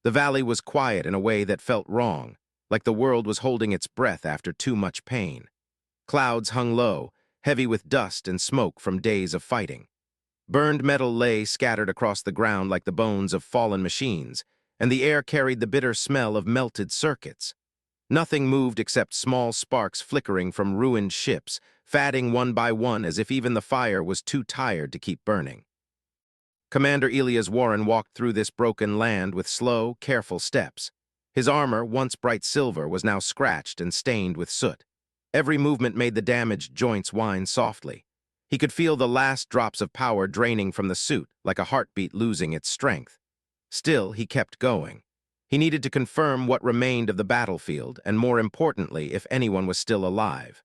The valley was quiet in a way that felt wrong, like the world was holding its breath after too much pain. Clouds hung low, heavy with dust and smoke from days of fighting. Burned metal lay scattered across the ground like the bones of fallen machines, and the air carried the bitter smell of melted circuits. Nothing moved except small sparks flickering from ruined ships, fading one by one as if even the fire was too tired to keep burning. Commander Elias Warren walked through this broken land with slow, careful steps. His armor, once bright silver, was now scratched and stained with soot. Every movement made the damaged joints whine softly. He could feel the last drops of power draining from the suit, like a heartbeat losing its strength. Still, he kept going. He needed to confirm what remained of the battlefield, and more importantly, if anyone was still alive.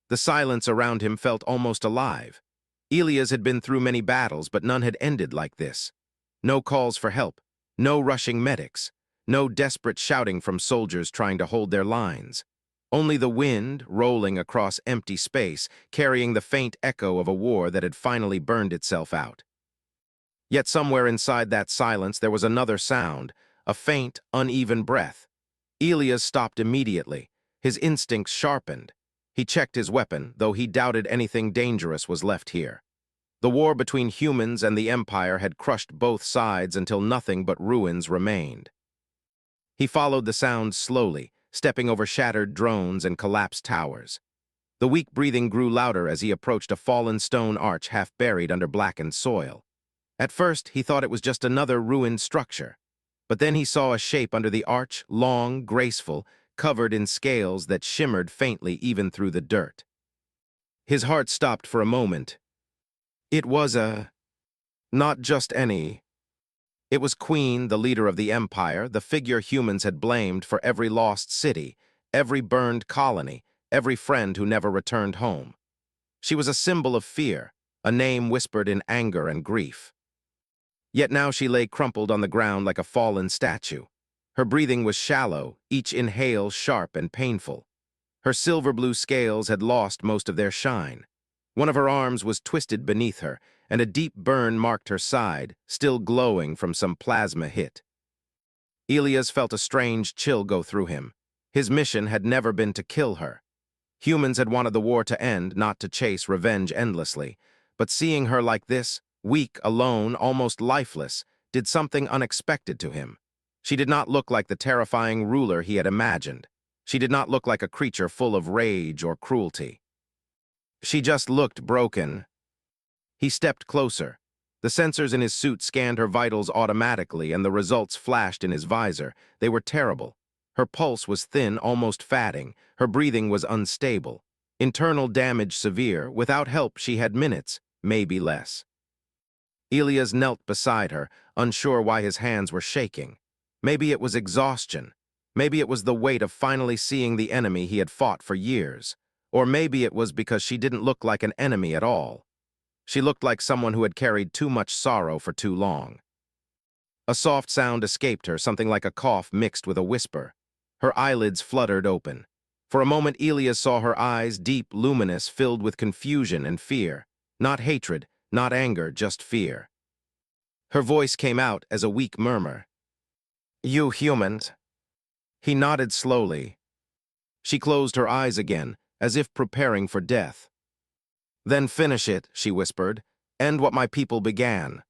The silence around him felt almost alive. Elias had been through many battles, but none had ended like this. No calls for help, no rushing medics, no desperate shouting from soldiers trying to hold their lines. Only the wind, rolling across empty space, carrying the faint echo of a war that had finally burned itself out. Yet somewhere inside that silence there was another sound, a faint, uneven breath. Elias stopped immediately, his instincts sharpened. He checked his weapon, though he doubted anything dangerous was left here. The war between humans and the Empire had crushed both sides until nothing but ruins remained. He followed the sound slowly, stepping over shattered drones and collapsed towers. The weak breathing grew louder as he approached a fallen stone arch half buried under blackened soil. At first, he thought it was just another ruined structure. But then he saw a shape under the arch, long, graceful, covered in scales that shimmered faintly even through the dirt. His heart stopped for a moment. It was not just any. It was Queen, the leader of the Empire, the figure humans had blamed for every lost city, every burned colony, every friend who never returned home. She was a symbol of fear, a name whispered in anger and grief. Yet now she lay crumpled on the ground like a fallen statue. Her breathing was shallow, each inhale sharp and painful. Her silver-blue scales had lost most of their shine. One of her arms was twisted beneath her, and a deep burn marked her side, still glowing from some plasma hit. Elias felt a strange chill go through him. His mission had never been to kill her. Humans had wanted the war to end, not to chase revenge endlessly. But seeing her like this, weak, alone, almost lifeless, did something unexpected to him. She did not look like the terrifying ruler he had imagined. She did not look like a creature full of rage or cruelty. She just looked broken. He stepped closer. The sensors in his suit scanned her vitals automatically, and the results flashed in his visor. They were terrible. Her pulse was thin, almost fatting. Her breathing was unstable. Internal damage severe. Without help, she had minutes, maybe less. Elias knelt beside her, unsure why his hands were shaking. Maybe it was exhaustion. Maybe it was the weight of finally seeing the enemy he had fought for years. Or maybe it was because she didn't look like an enemy at all. She looked like someone who had carried too much sorrow for too long. A soft sound escaped her, something like a cough mixed with a whisper. Her eyelids fluttered open. For a moment, Elias saw her eyes, deep, luminous, filled with confusion and fear. Not hatred, not anger, just fear. Her voice came out as a weak murmur. "You humans." He nodded slowly. She closed her eyes again, as if preparing for death. "Then finish it," she whispered. "End what my people began."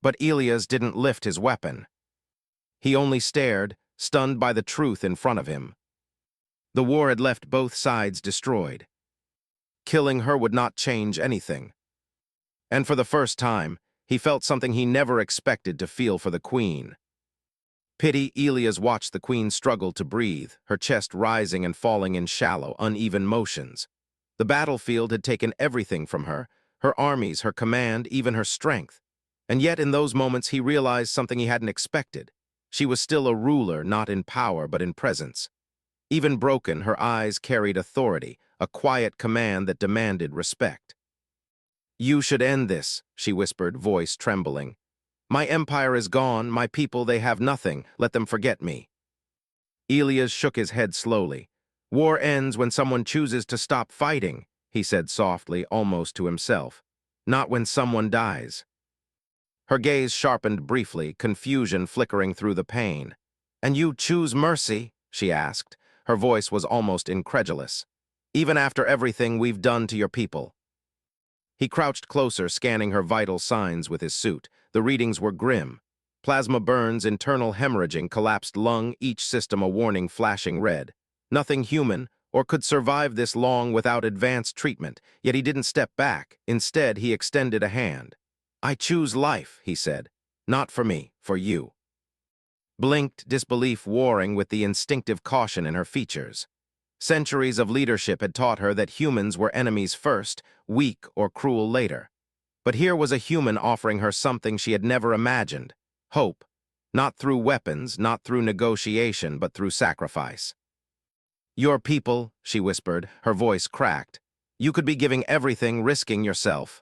But Elias didn't lift his weapon. He only stared, stunned by the truth in front of him. The war had left both sides destroyed. Killing her would not change anything. And for the first time, he felt something he never expected to feel for the Queen. Pity. Elias watched the Queen struggle to breathe, her chest rising and falling in shallow, uneven motions. The battlefield had taken everything from her, her armies, her command, even her strength. And yet in those moments he realized something he hadn't expected. She was still a ruler, not in power, but in presence. Even broken, her eyes carried authority, a quiet command that demanded respect. "You should end this," she whispered, voice trembling. "My empire is gone, my people, they have nothing, let them forget me." Elias shook his head slowly. "War ends when someone chooses to stop fighting," he said softly, almost to himself. "Not when someone dies." Her gaze sharpened briefly, confusion flickering through the pain. "And you choose mercy?" she asked. Her voice was almost incredulous. "Even after everything we've done to your people?" He crouched closer, scanning her vital signs with his suit. The readings were grim. Plasma burns, internal hemorrhaging, collapsed lung, each system a warning flashing red. Nothing human, or could survive this long without advanced treatment, yet he didn't step back. Instead, he extended a hand. "I choose life," he said. "Not for me, for you." Blinked, disbelief warring with the instinctive caution in her features. Centuries of leadership had taught her that humans were enemies first, weak or cruel later. But here was a human offering her something she had never imagined: hope. Not through weapons, not through negotiation, but through sacrifice. "Your people," she whispered, her voice cracked. "You could be giving everything, risking yourself."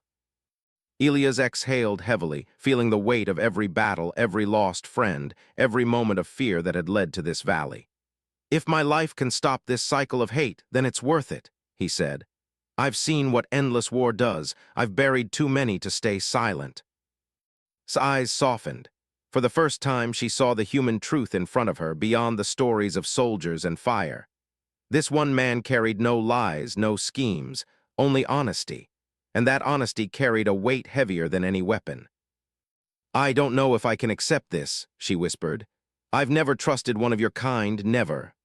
Elias exhaled heavily, feeling the weight of every battle, every lost friend, every moment of fear that had led to this valley. "If my life can stop this cycle of hate, then it's worth it," he said. "I've seen what endless war does. I've buried too many to stay silent." His eyes softened. For the first time, she saw the human truth in front of her, beyond the stories of soldiers and fire. This one man carried no lies, no schemes, only honesty. And that honesty carried a weight heavier than any weapon. "I don't know if I can accept this," she whispered. "I've never trusted one of your kind, never."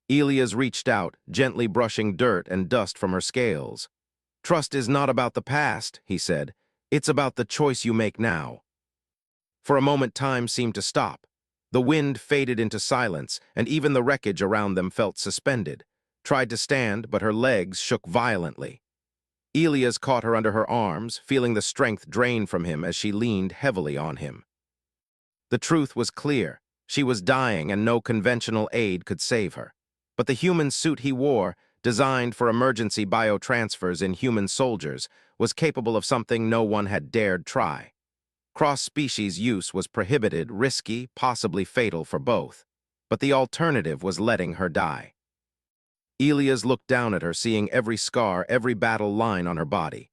Elias reached out, gently brushing dirt and dust from her scales. "Trust is not about the past," he said. "It's about the choice you make now." For a moment, time seemed to stop. The wind faded into silence, and even the wreckage around them felt suspended. Tried to stand, but her legs shook violently. Elias caught her under her arms, feeling the strength drain from him as she leaned heavily on him. The truth was clear. She was dying, and no conventional aid could save her. But the human suit he wore, designed for emergency biotransfers in human soldiers, was capable of something no one had dared try. Cross-species use was prohibited, risky, possibly fatal for both. But the alternative was letting her die. Elias looked down at her, seeing every scar, every battle line on her body.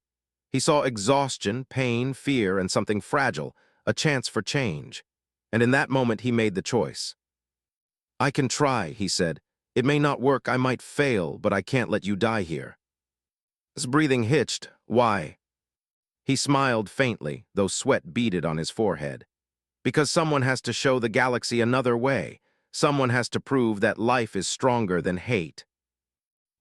He saw exhaustion, pain, fear, and something fragile, a chance for change. And in that moment, he made the choice. "I can try," he said. "It may not work, I might fail, but I can't let you die here." His breathing hitched. "Why?" He smiled faintly, though sweat beaded on his forehead. "Because someone has to show the galaxy another way. Someone has to prove that life is stronger than hate."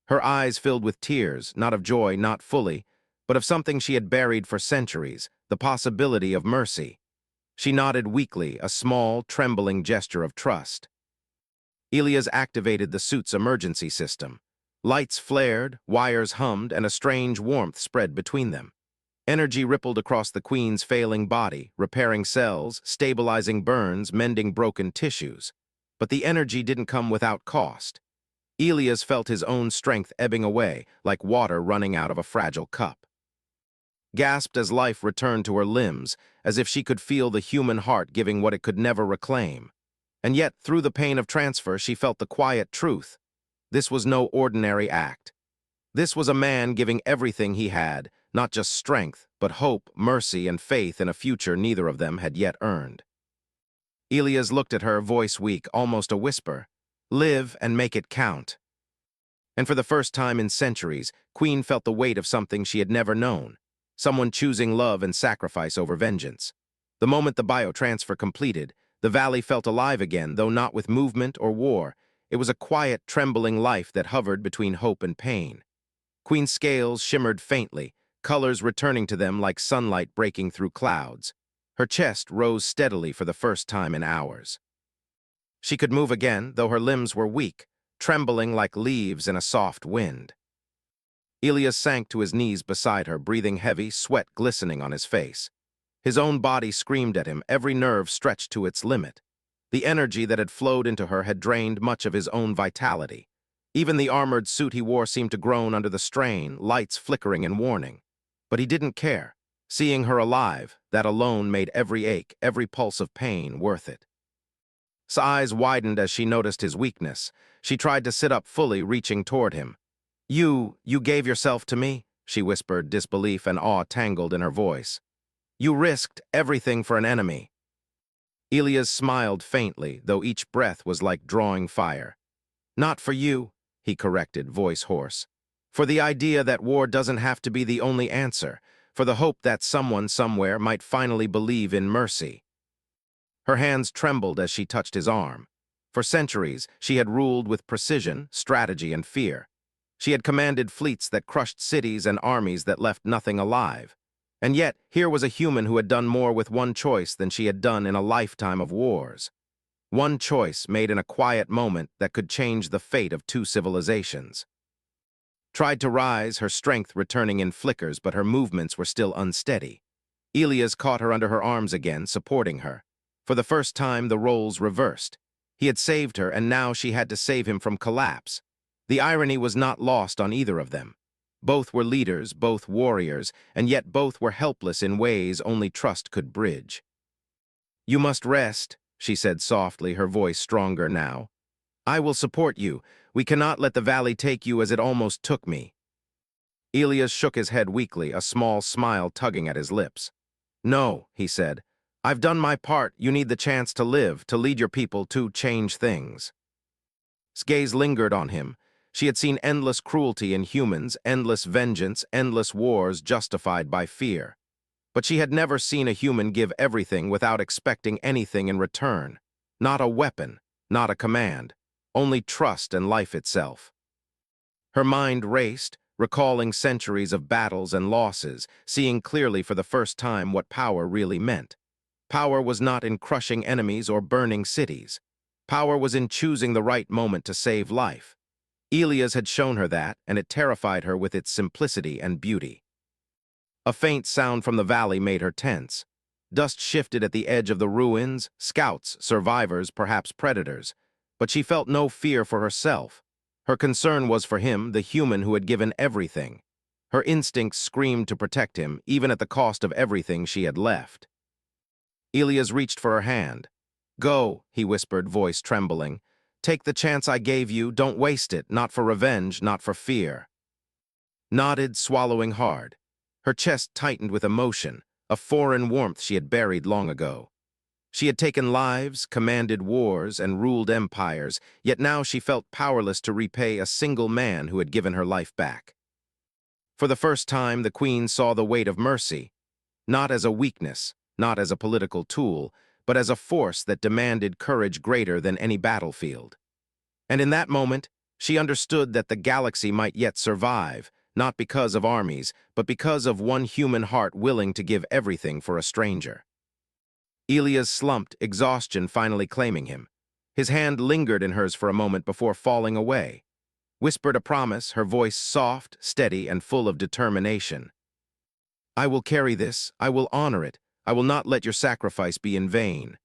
Her eyes filled with tears, not of joy, not fully, but of something she had buried for centuries, the possibility of mercy. She nodded weakly, a small, trembling gesture of trust. Elias activated the suit's emergency system. Lights flared, wires hummed, and a strange warmth spread between them. Energy rippled across the Queen's failing body, repairing cells, stabilizing burns, mending broken tissues. But the energy didn't come without cost. Elias felt his own strength ebbing away, like water running out of a fragile cup. Gasped as life returned to her limbs, as if she could feel the human heart giving what it could never reclaim. And yet, through the pain of transfer, she felt the quiet truth. This was no ordinary act. This was a man giving everything he had, not just strength, but hope, mercy, and faith in a future neither of them had yet earned. Elias looked at her, voice weak, almost a whisper. "Live and make it count." And for the first time in centuries, Queen felt the weight of something she had never known. Someone choosing love and sacrifice over vengeance. The moment the biotransfer completed, the valley felt alive again, though not with movement or war. It was a quiet, trembling life that hovered between hope and pain. Queen's scales shimmered faintly, colors returning to them like sunlight breaking through clouds. Her chest rose steadily for the first time in hours. She could move again, though her limbs were weak, trembling like leaves in a soft wind. Elias sank to his knees beside her, breathing heavy, sweat glistening on his face. His own body screamed at him, every nerve stretched to its limit. The energy that had flowed into her had drained much of his own vitality. Even the armored suit he wore seemed to groan under the strain, lights flickering in warning. But he didn't care. Seeing her alive, that alone made every ache, every pulse of pain worth it. His eyes widened as she noticed his weakness. She tried to sit up fully, reaching toward him. You gave yourself to me?" she whispered, disbelief and awe tangled in her voice. You risked everything for an enemy. Elias smiled faintly, though each breath was like drawing fire. Not for you, he corrected, voice hoarse. For the idea that war doesn't have to be the only answer, for the hope that someone somewhere might finally believe in mercy. Her hands trembled as she touched his arm. For centuries, she had ruled with precision, strategy, and fear. She had commanded fleets that crushed cities and armies that left nothing alive. And yet, here was a human who had done more with one choice than she had done in a lifetime of wars. One choice made in a quiet moment that could change the fate of two civilizations. Tried to rise, her strength returning in flickers, but her movements were still unsteady. Elias caught her under her arms again, supporting her. For the first time, the roles reversed. He had saved her, and now she had to save him from collapse. The irony was not lost on either of them. Both were leaders, both warriors, and yet both were helpless in ways only trust could bridge. You must rest, she said softly, her voice stronger now. I will support you. We cannot let the valley take you as it almost took me. Elias shook his head weakly, a small smile tugging at his lips. No, he said. I've done my part. You need the chance to live, to lead your people, to change things. His gaze lingered on him. She had seen endless cruelty in humans, endless vengeance, endless wars justified by fear. But she had never seen a human give everything without expecting anything in return. Not a weapon, not a command, only trust and life itself. Her mind raced, recalling centuries of battles and losses, seeing clearly for the first time what power really meant. Power was not in crushing enemies or burning cities. Power was in choosing the right moment to save life. Elias had shown her that, and it terrified her with its simplicity and beauty. A faint sound from the valley made her tense. Dust shifted at the edge of the ruins, scouts, survivors, perhaps predators. But she felt no fear for herself. Her concern was for him, the human who had given everything. Her instincts screamed to protect him, even at the cost of everything she had left. Elias reached for her hand. Go, he whispered, voice trembling. Take the chance I gave you, don't waste it, not for revenge, not for fear. Nodded, swallowing hard. Her chest tightened with emotion, a foreign warmth she had buried long ago. She had taken lives, commanded wars, and ruled empires, yet now she felt powerless to repay a single man who had given her life back. For the first time, the Queen saw the weight of mercy, not as a weakness, not as a political tool, but as a force that demanded courage greater than any battlefield. And in that moment, she understood that the galaxy might yet survive, not because of armies, but because of one human heart willing to give everything for a stranger. Elias slumped, exhaustion finally claiming him. His hand lingered in hers for a moment before falling away. Whispered a promise, her voice soft, steady, and full of determination. I will carry this, I will honor it, I will not let your sacrifice be in vain.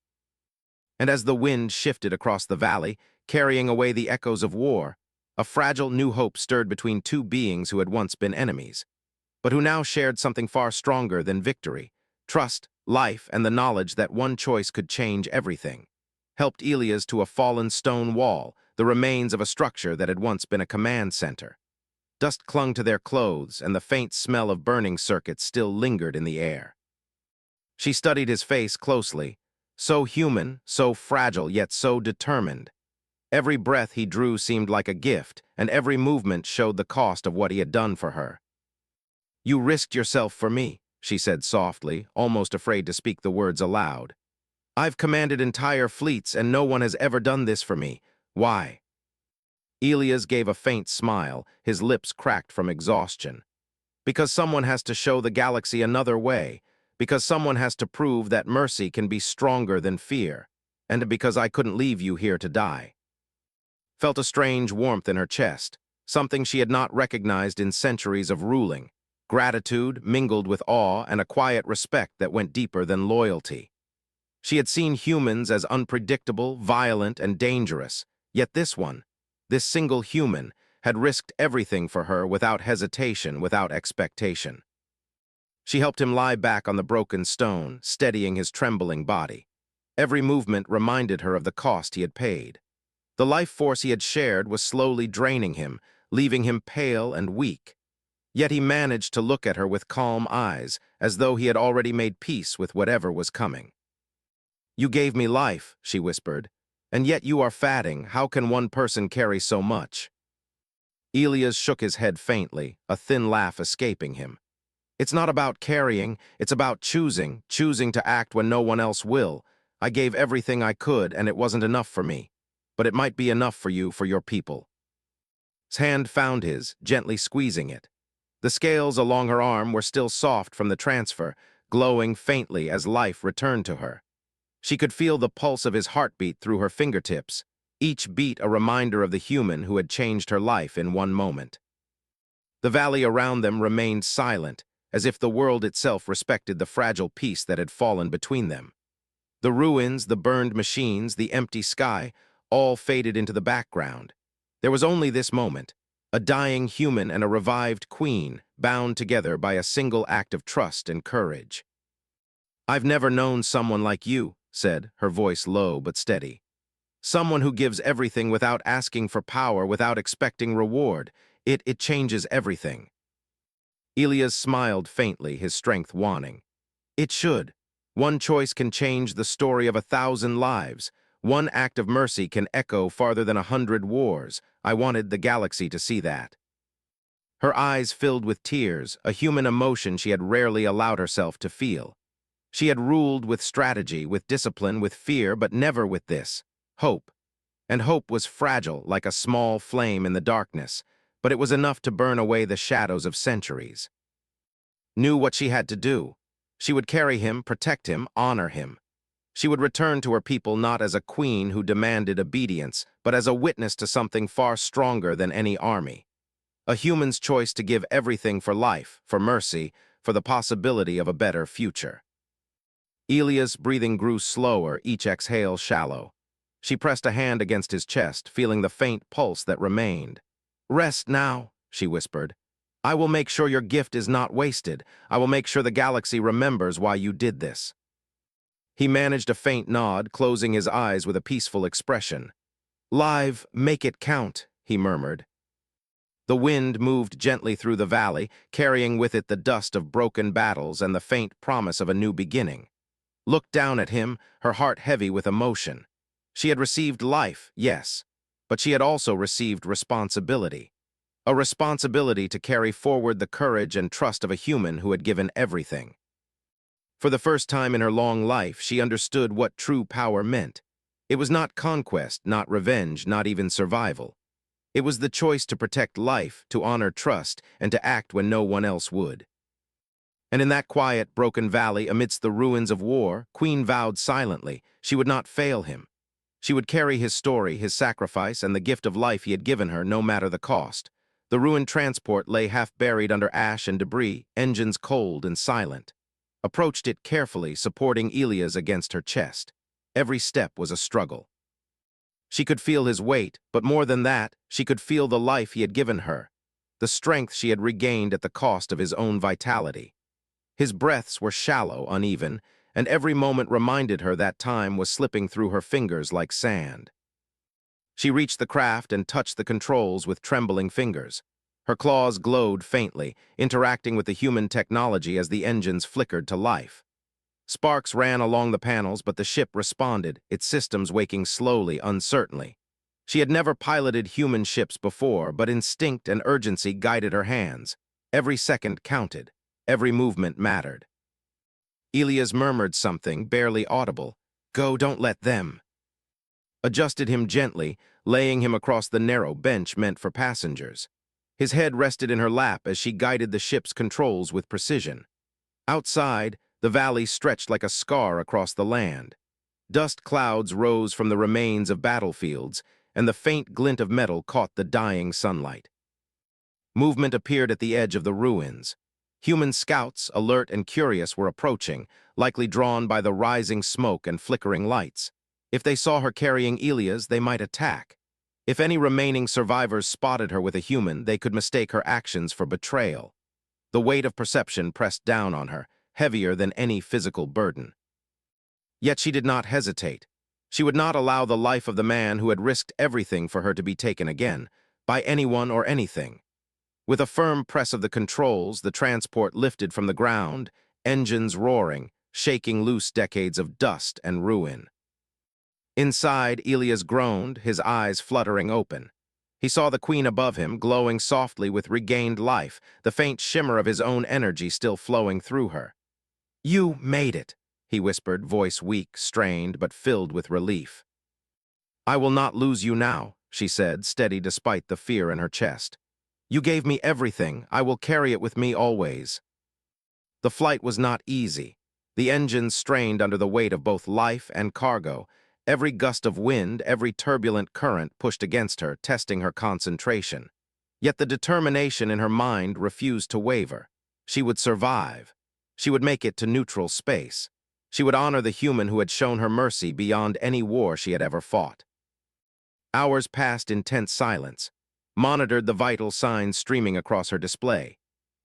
And as the wind shifted across the valley, carrying away the echoes of war, a fragile new hope stirred between two beings who had once been enemies, but who now shared something far stronger than victory: trust, life, and the knowledge that one choice could change everything. Helped Elias to a fallen stone wall, the remains of a structure that had once been a command center. Dust clung to their clothes, and the faint smell of burning circuits still lingered in the air. She studied his face closely, so human, so fragile, yet so determined. Every breath he drew seemed like a gift, and every movement showed the cost of what he had done for her. You risked yourself for me, she said softly, almost afraid to speak the words aloud. I've commanded entire fleets, and no one has ever done this for me. Why? Elias gave a faint smile, his lips cracked from exhaustion. Because someone has to show the galaxy another way, because someone has to prove that mercy can be stronger than fear, and because I couldn't leave you here to die. Felt a strange warmth in her chest, something she had not recognized in centuries of ruling, gratitude mingled with awe and a quiet respect that went deeper than loyalty. She had seen humans as unpredictable, violent, and dangerous, yet this one, this single human, had risked everything for her without hesitation, without expectation. She helped him lie back on the broken stone, steadying his trembling body. Every movement reminded her of the cost he had paid. The life force he had shared was slowly draining him, leaving him pale and weak. Yet he managed to look at her with calm eyes, as though he had already made peace with whatever was coming. "You gave me life," she whispered, "and yet you are fatting. How can one person carry so much?" Elias shook his head faintly, a thin laugh escaping him. "It's not about carrying, it's about choosing to act when no one else will. I gave everything I could, and it wasn't enough for me. But it might be enough for you, for your people." His hand found his, gently squeezing it. The scales along her arm were still soft from the transfer, glowing faintly as life returned to her. She could feel the pulse of his heartbeat through her fingertips, each beat a reminder of the human who had changed her life in one moment. The valley around them remained silent, as if the world itself respected the fragile peace that had fallen between them. The ruins, the burned machines, the empty sky, all faded into the background. There was only this moment, a dying human and a revived queen, bound together by a single act of trust and courage. "I've never known someone like you," said, her voice low but steady. "Someone who gives everything without asking for power, without expecting reward. It changes everything." Elias smiled faintly, his strength waning. "It should. One choice can change the story of 1,000 lives. One act of mercy can echo farther than 100 wars. I wanted the galaxy to see that." Her eyes filled with tears, a human emotion she had rarely allowed herself to feel. She had ruled with strategy, with discipline, with fear, but never with this, hope. And hope was fragile, like a small flame in the darkness, but it was enough to burn away the shadows of centuries. Knew what she had to do. She would carry him, protect him, honor him. She would return to her people not as a queen who demanded obedience, but as a witness to something far stronger than any army. A human's choice to give everything for life, for mercy, for the possibility of a better future. Elias' breathing grew slower, each exhale shallow. She pressed a hand against his chest, feeling the faint pulse that remained. "Rest now," she whispered. "I will make sure your gift is not wasted. I will make sure the galaxy remembers why you did this." He managed a faint nod, closing his eyes with a peaceful expression. "Live, make it count," he murmured. The wind moved gently through the valley, carrying with it the dust of broken battles and the faint promise of a new beginning. Looked down at him, her heart heavy with emotion. She had received life, yes, but she had also received responsibility. A responsibility to carry forward the courage and trust of a human who had given everything. For the first time in her long life, she understood what true power meant. It was not conquest, not revenge, not even survival. It was the choice to protect life, to honor trust, and to act when no one else would. And in that quiet, broken valley, amidst the ruins of war, Queen vowed silently she would not fail him. She would carry his story, his sacrifice, and the gift of life he had given her, no matter the cost. The ruined transport lay half buried under ash and debris, engines cold and silent. Approached it carefully, supporting Elias against her chest. Every step was a struggle. She could feel his weight, but more than that, she could feel the life he had given her, the strength she had regained at the cost of his own vitality. His breaths were shallow, uneven, and every moment reminded her that time was slipping through her fingers like sand. She reached the craft and touched the controls with trembling fingers. Her claws glowed faintly, interacting with the human technology as the engines flickered to life. Sparks ran along the panels, but the ship responded, its systems waking slowly, uncertainly. She had never piloted human ships before, but instinct and urgency guided her hands. Every second counted. Every movement mattered. Elias murmured something, barely audible. "Go, don't let them." Adjusted him gently, laying him across the narrow bench meant for passengers. His head rested in her lap as she guided the ship's controls with precision. Outside, the valley stretched like a scar across the land. Dust clouds rose from the remains of battlefields, and the faint glint of metal caught the dying sunlight. Movement appeared at the edge of the ruins. Human scouts, alert and curious, were approaching, likely drawn by the rising smoke and flickering lights. If they saw her carrying Elias, they might attack. If any remaining survivors spotted her with a human, they could mistake her actions for betrayal. The weight of perception pressed down on her, heavier than any physical burden. Yet she did not hesitate. She would not allow the life of the man who had risked everything for her to be taken again, by anyone or anything. With a firm press of the controls, the transport lifted from the ground, engines roaring, shaking loose decades of dust and ruin. Inside, Elias groaned, his eyes fluttering open. He saw the queen above him, glowing softly with regained life, the faint shimmer of his own energy still flowing through her. "You made it," he whispered, voice weak, strained, but filled with relief. "I will not lose you now," she said, steady despite the fear in her chest. "You gave me everything. I will carry it with me always." The flight was not easy. The engines strained under the weight of both life and cargo. Every gust of wind, every turbulent current pushed against her, testing her concentration. Yet the determination in her mind refused to waver. She would survive. She would make it to neutral space. She would honor the human who had shown her mercy beyond any war she had ever fought. Hours passed in tense silence, monitored the vital signs streaming across her display.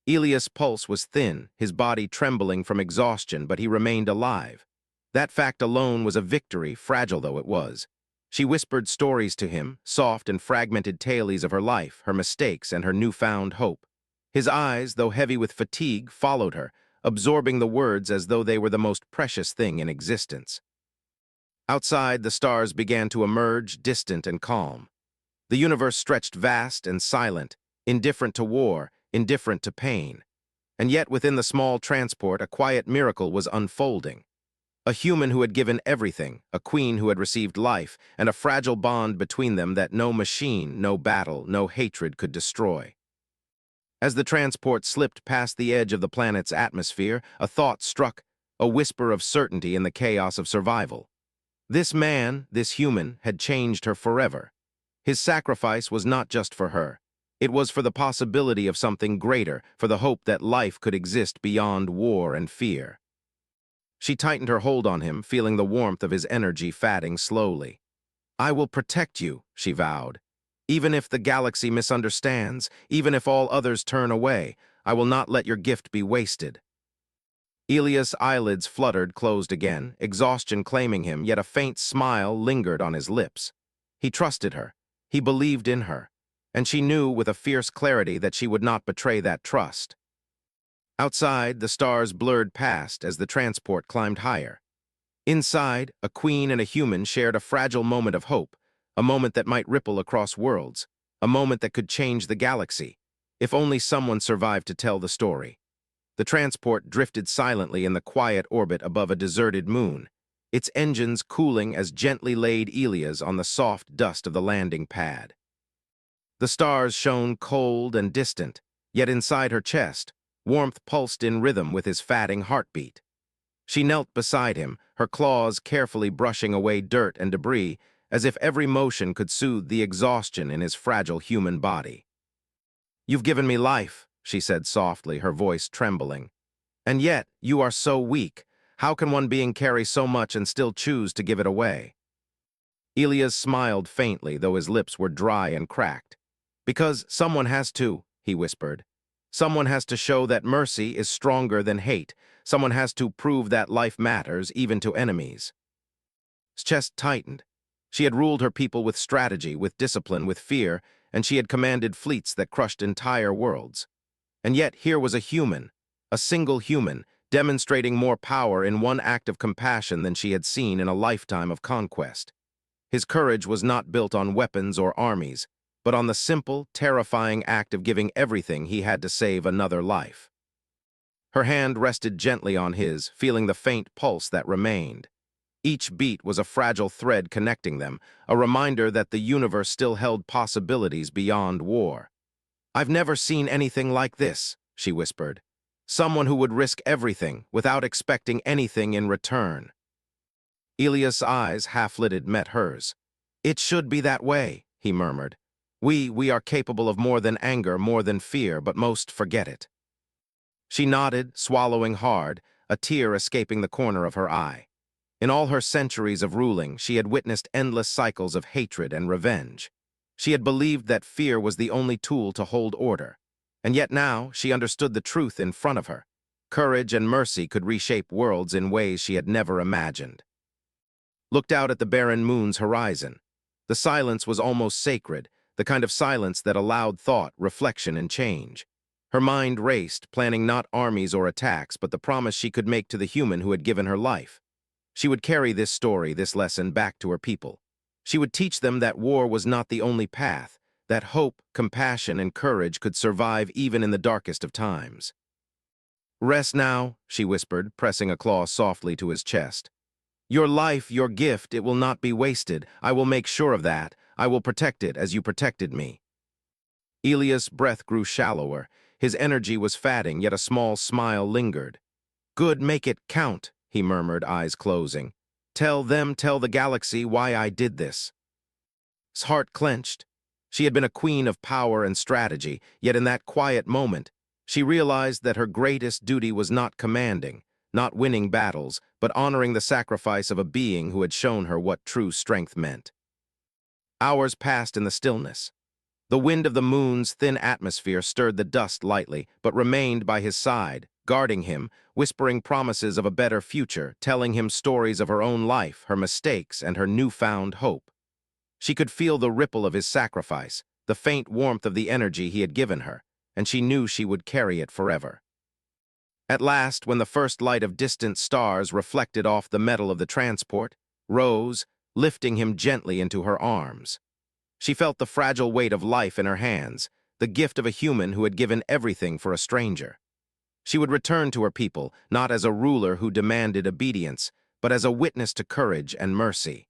Elias' pulse was thin, his body trembling from exhaustion, but he remained alive. That fact alone was a victory, fragile though it was. She whispered stories to him, soft and fragmented tales of her life, her mistakes, and her newfound hope. His eyes, though heavy with fatigue, followed her, absorbing the words as though they were the most precious thing in existence. Outside, the stars began to emerge, distant and calm. The universe stretched vast and silent, indifferent to war, indifferent to pain. And yet within the small transport, a quiet miracle was unfolding. A human who had given everything, a queen who had received life, and a fragile bond between them that no machine, no battle, no hatred could destroy. As the transport slipped past the edge of the planet's atmosphere, a thought struck, a whisper of certainty in the chaos of survival. This man, this human, had changed her forever. His sacrifice was not just for her. It was for the possibility of something greater, for the hope that life could exist beyond war and fear. She tightened her hold on him, feeling the warmth of his energy fading slowly. "I will protect you," she vowed. "Even if the galaxy misunderstands, even if all others turn away, I will not let your gift be wasted." Elias' eyelids fluttered, closed again, exhaustion claiming him, yet a faint smile lingered on his lips. He trusted her. He believed in her. And she knew with a fierce clarity that she would not betray that trust. Outside, the stars blurred past as the transport climbed higher. Inside, a queen and a human shared a fragile moment of hope, a moment that might ripple across worlds, a moment that could change the galaxy, if only someone survived to tell the story. The transport drifted silently in the quiet orbit above a deserted moon, its engines cooling as gently laid Elias on the soft dust of the landing pad. The stars shone cold and distant, yet inside her chest, warmth pulsed in rhythm with his fatting heartbeat. She knelt beside him, her claws carefully brushing away dirt and debris, as if every motion could soothe the exhaustion in his fragile human body. "You've given me life," she said softly, her voice trembling. "And yet, you are so weak. How can one being carry so much and still choose to give it away?" Elias smiled faintly, though his lips were dry and cracked. "Because someone has to," he whispered. "Someone has to show that mercy is stronger than hate. Someone has to prove that life matters, even to enemies." His chest tightened. She had ruled her people with strategy, with discipline, with fear, and she had commanded fleets that crushed entire worlds. And yet here was a human, a single human, demonstrating more power in one act of compassion than she had seen in a lifetime of conquest. His courage was not built on weapons or armies, but on the simple, terrifying act of giving everything he had to save another life. Her hand rested gently on his, feeling the faint pulse that remained. Each beat was a fragile thread connecting them, a reminder that the universe still held possibilities beyond war. "I've never seen anything like this," she whispered. "Someone who would risk everything without expecting anything in return." Elias' eyes, half-lidded, met hers. "It should be that way," he murmured. We are capable of more than anger, more than fear, but most forget it." She nodded, swallowing hard, a tear escaping the corner of her eye. In all her centuries of ruling, she had witnessed endless cycles of hatred and revenge. She had believed that fear was the only tool to hold order. And yet now, she understood the truth in front of her. Courage and mercy could reshape worlds in ways she had never imagined. Looked out at the barren moon's horizon. The silence was almost sacred, the kind of silence that allowed thought, reflection, and change. Her mind raced, planning not armies or attacks, but the promise she could make to the human who had given her life. She would carry this story, this lesson, back to her people. She would teach them that war was not the only path, that hope, compassion, and courage could survive even in the darkest of times. "Rest now," she whispered, pressing a claw softly to his chest. "Your life, your gift, it will not be wasted. I will make sure of that. I will protect it as you protected me." Elias' breath grew shallower. His energy was fading, yet a small smile lingered. "Good, make it count," he murmured, eyes closing. "Tell the galaxy why I did this." His heart clenched. She had been a queen of power and strategy, yet in that quiet moment, she realized that her greatest duty was not commanding, not winning battles, but honoring the sacrifice of a being who had shown her what true strength meant. Hours passed in the stillness. The wind of the moon's thin atmosphere stirred the dust lightly, but remained by his side, guarding him, whispering promises of a better future, telling him stories of her own life, her mistakes, and her newfound hope. She could feel the ripple of his sacrifice, the faint warmth of the energy he had given her, and she knew she would carry it forever. At last, when the first light of distant stars reflected off the metal of the transport, rose, lifting him gently into her arms. She felt the fragile weight of life in her hands, the gift of a human who had given everything for a stranger. She would return to her people, not as a ruler who demanded obedience, but as a witness to courage and mercy.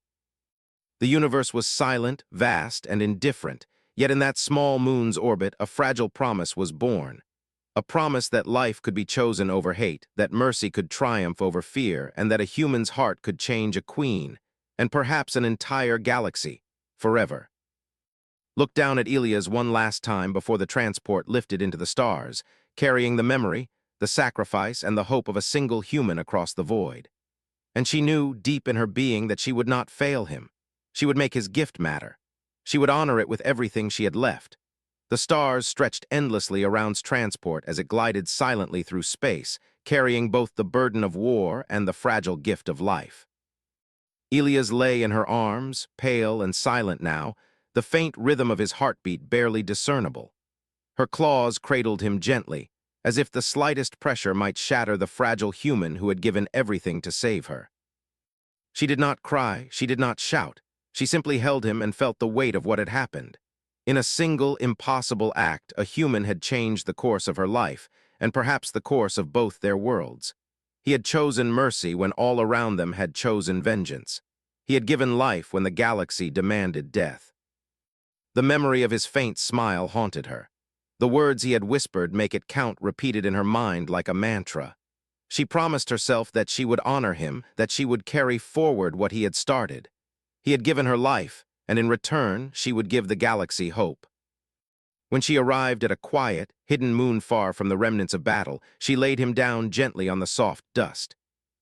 The universe was silent, vast, and indifferent, yet in that small moon's orbit a fragile promise was born. A promise that life could be chosen over hate, that mercy could triumph over fear, and that a human's heart could change a queen, and perhaps an entire galaxy, forever. Looked down at Elias one last time before the transport lifted into the stars, carrying the memory, the sacrifice, and the hope of a single human across the void. And she knew, deep in her being, that she would not fail him. She would make his gift matter. She would honor it with everything she had left. The stars stretched endlessly around transport as it glided silently through space, carrying both the burden of war and the fragile gift of life. Elias lay in her arms, pale and silent now, the faint rhythm of his heartbeat barely discernible. Her claws cradled him gently, as if the slightest pressure might shatter the fragile human who had given everything to save her. She did not cry, she did not shout. She simply held him and felt the weight of what had happened. In a single, impossible act, a human had changed the course of her life, and perhaps the course of both their worlds. He had chosen mercy when all around them had chosen vengeance. He had given life when the galaxy demanded death. The memory of his faint smile haunted her. The words he had whispered make it count, repeated in her mind like a mantra. She promised herself that she would honor him, that she would carry forward what he had started. He had given her life, and in return, she would give the galaxy hope. When she arrived at a quiet, hidden moon far from the remnants of battle, she laid him down gently on the soft dust.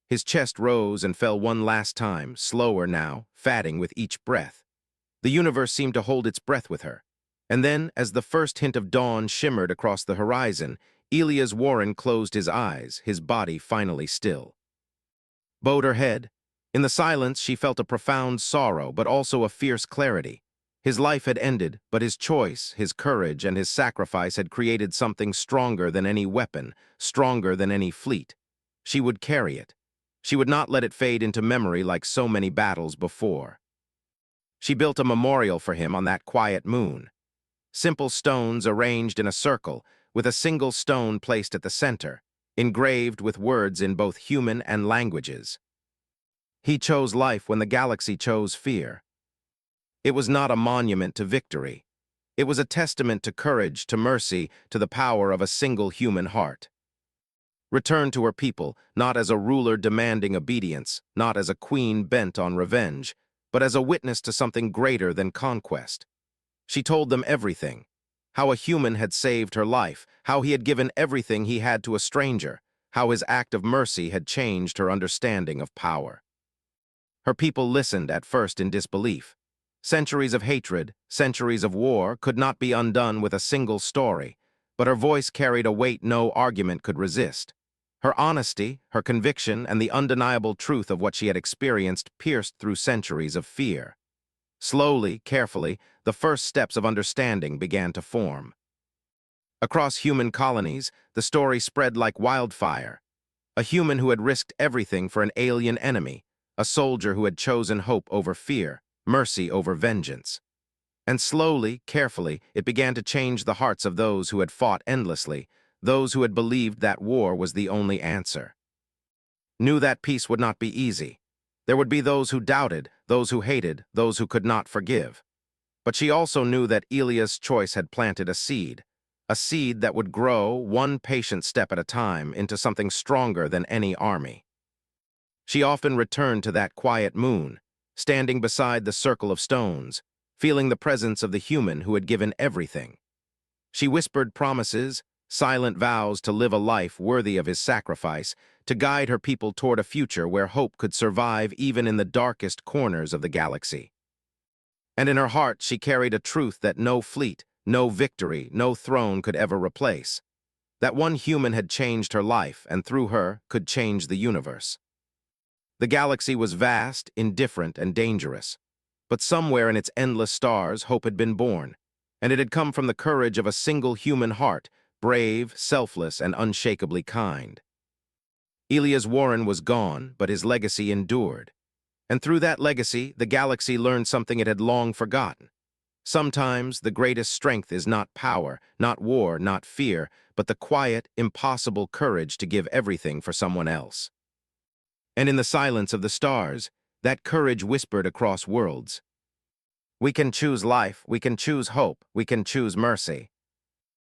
His chest rose and fell one last time, slower now, fading with each breath. The universe seemed to hold its breath with her. And then, as the first hint of dawn shimmered across the horizon, Elias Warren closed his eyes, his body finally still. Bowed her head. In the silence, she felt a profound sorrow, but also a fierce clarity. His life had ended, but his choice, his courage, and his sacrifice had created something stronger than any weapon, stronger than any fleet. She would carry it. She would not let it fade into memory like so many battles before. She built a memorial for him on that quiet moon. Simple stones arranged in a circle, with a single stone placed at the center, engraved with words in both human and languages. He chose life when the galaxy chose fear. It was not a monument to victory. It was a testament to courage, to mercy, to the power of a single human heart. Returned to her people, not as a ruler demanding obedience, not as a queen bent on revenge, but as a witness to something greater than conquest. She told them everything, how a human had saved her life, how he had given everything he had to a stranger, how his act of mercy had changed her understanding of power. Her people listened at first in disbelief. Centuries of hatred, centuries of war could not be undone with a single story, but her voice carried a weight no argument could resist. Her honesty, her conviction, and the undeniable truth of what she had experienced pierced through centuries of fear. Slowly, carefully, the first steps of understanding began to form. Across human colonies, the story spread like wildfire. A human who had risked everything for an alien enemy, a soldier who had chosen hope over fear, mercy over vengeance. And slowly, carefully, it began to change the hearts of those who had fought endlessly, those who had believed that war was the only answer. Knew that peace would not be easy. There would be those who doubted, those who hated, those who could not forgive. But she also knew that Elia's choice had planted a seed that would grow, one patient step at a time, into something stronger than any army. She often returned to that quiet moon, standing beside the circle of stones, feeling the presence of the human who had given everything. She whispered promises, silent vows to live a life worthy of his sacrifice, to guide her people toward a future where hope could survive even in the darkest corners of the galaxy. And in her heart she carried a truth that no fleet, no victory, no throne could ever replace. That one human had changed her life, and through her could change the universe. The galaxy was vast, indifferent, and dangerous. But somewhere in its endless stars, hope had been born, and it had come from the courage of a single human heart, brave, selfless, and unshakably kind. Elias Warren was gone, but his legacy endured. And through that legacy, the galaxy learned something it had long forgotten. Sometimes the greatest strength is not power, not war, not fear, but the quiet, impossible courage to give everything for someone else. And in the silence of the stars, that courage whispered across worlds. We can choose life, we can choose hope, we can choose mercy.